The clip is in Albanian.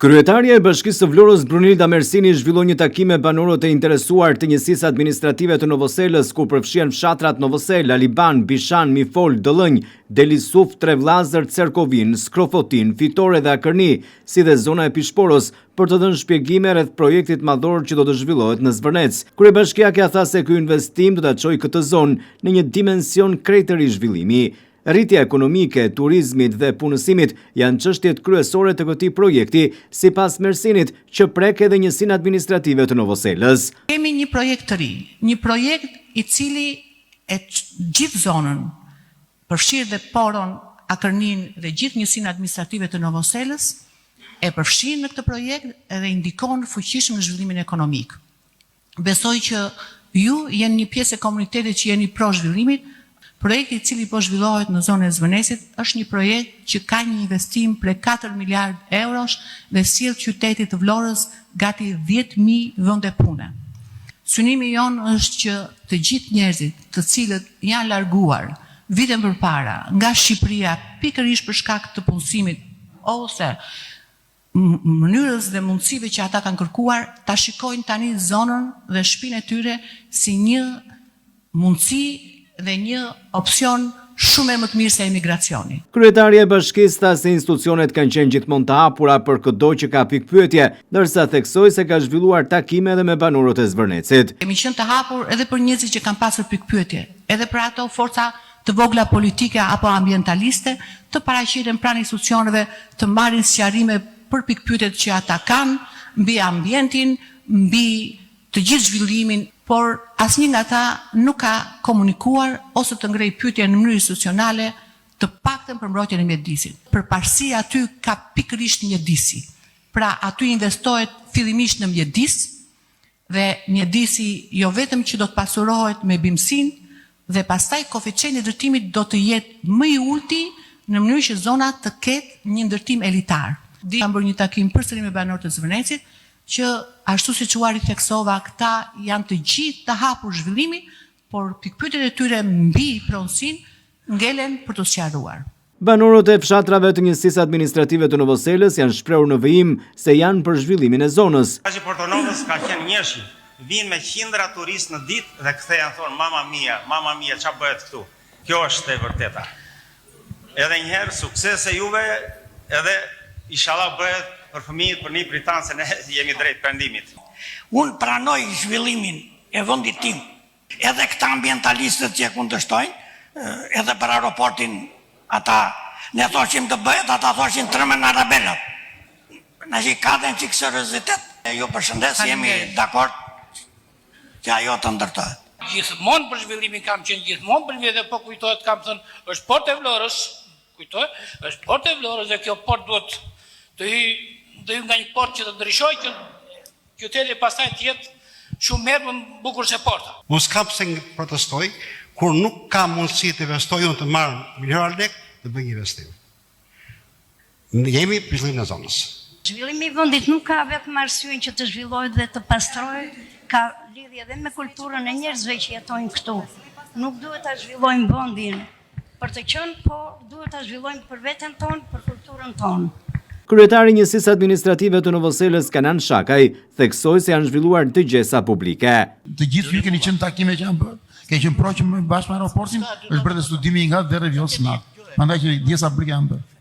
Kryetaria e Bashkisë së Vlorës Brunilda Mersini zhvilloi një takim me banorët e interesuar të njësisë administrative të Novoselës, ku përfshihen fshatrat Novosel, Aliban, Bishan, Mifol, Dëllënj, Delisuf, Trevllazër, Cerkovin, Skrofotin, Fitore dhe Akërni, si dhe zona e Pishporos, për të dhënë shpjegime rreth projektit madhor që do të zhvillohet në Zvërnec. Kryebashkiakja tha se ky investim do ta çojë këtë zonë në një dimension krejtëri zhvillimi. Rritja ekonomike, turizmit dhe punësimit janë çështjet kryesore të këtij projekti, sipas Mersinit, që prek edhe njësinë administrative të Novoselës. Kemi një projekt të ri, një projekt i cili e gjithë zonën, përfshirë dhe Poron, Akërnin dhe gjithë njësinë administrative të Novoselës, e përfshin në këtë projekt dhe indikon fuqishëm në zhvillimin ekonomik. Besoj që ju jeni një pjesë e komunitetit që jeni pro zhvillimit. Projekti i cili po zhvillohet në zonën e Zvërnecit është një projekt që ka një investim prej 4 miliard eurosh dhe sjell qytetit të Vlorës gati 10.000 vende pune. Synimi jonë është që të gjithë njerëzit të cilët janë larguar vite përpara nga Shqipëria pikërisht për shkak të punësimit ose mënyrës dhe mundësive që ata kanë kërkuar, ta shikojnë tani zonën dhe shtëpinë e tyre si një mundësi dhe një opcion shumë më të mirë se emigracioni. Kryetaria e Bashkisë tha se institucionet kanë qenë gjithmonë të hapura për çdo që ka pikpyetje, ndërsa theksoi se ka zhvilluar takime edhe me banorët e Zvërnecit. Kemi qenë të hapur edhe për njerëzit që kanë pasur pikpyetje, edhe për ato forca të vogla politike apo ambientaliste të paraqiten pranë institucioneve të marrin sqarime për pikpyetjet që ata kanë mbi ambientin, mbi të gjithë zhvillimin, por asnjë nga ata nuk ka komunikuar ose të ngrej pyetje në mënyrë institucionale, të paktën për mbrojtjen e mjedisit. Përparësia aty ka pikërisht mjedisi. Pra aty investohet fillimisht në mjedis dhe mjedisi jo vetëm që do të pasurohet me bimësinë dhe pastaj koeficienti i ndërtimit do të jetë më i ulti në mënyrë që zona të ketë një ndërtim elitar. Kam bërë një takim përsëri me banorët e Zvërnecit, që ashtu si çuari theksova, këta janë të gjithë të hapur zhvillimi, por pikpyetjet e tyre mbi pronësinë ngelen për të sqaruar. Banorët e fshatrave të njësisë administrative të Novoselës janë shprehur në vijim se janë për zhvillimin e zonës. Që Portonovës ka qenë njëshi, vinë me qindra turistë në ditë dhe kthehen thonë mama mia, ç'a bëhet këtu? Kjo është e vërteta. Edhe një herë suksese juve, edhe inshallah bëhet për fëmijët, për një pritanë, se ne jemi drejt perëndimit. Unë pranoj zhvillimin e vendit tim, edhe këta ambientalistët që e kundërshtojnë, edhe për aeroportin ata ne thoshim të bëhet, ata thoshin trëmen Arabelat. Në që ka dhe në që seriozitet. Ju përshëndes, jemi dakord që ajo të ndërtohet. Gjithmonë për zhvillimin kam qenë gjithmonë për vjetë, po kujtohet kam thënë, është port e Vlorës, është port e Vlorës dhe kjo port duhet të hy nga një port që të ndryshoj që qyteti pastaj të jetë shumë herë më bukur se porta. Mos kam se protestoj, kur nuk ka mundësi të investoj unë të marrë miliona lek të bëj një investim. Jemi për zhvillimin e zonës. Zhvillimi i vendit nuk ka vetëm arsye që të zhvillohet dhe të pastrohet, ka lidhje edhe me kulturën e njerëzve që jetojnë këtu. Nuk duhet ta zhvillojmë vendin për të qenë, por duhet ta zhvillojmë për veten tonë, për kulturën tonë. Kryetari i njësisë administrative të Novoselës, Kanan Shakaj, theksoi se janë zhvilluar të gjesa publike. Të gjithë ju keni qenë takime që janë bërë, keni qenë pro që bashkë me aeroportin, është bërë dhe studimi nga dhe revion snat. Prandaj që gjesa publike janë bërë.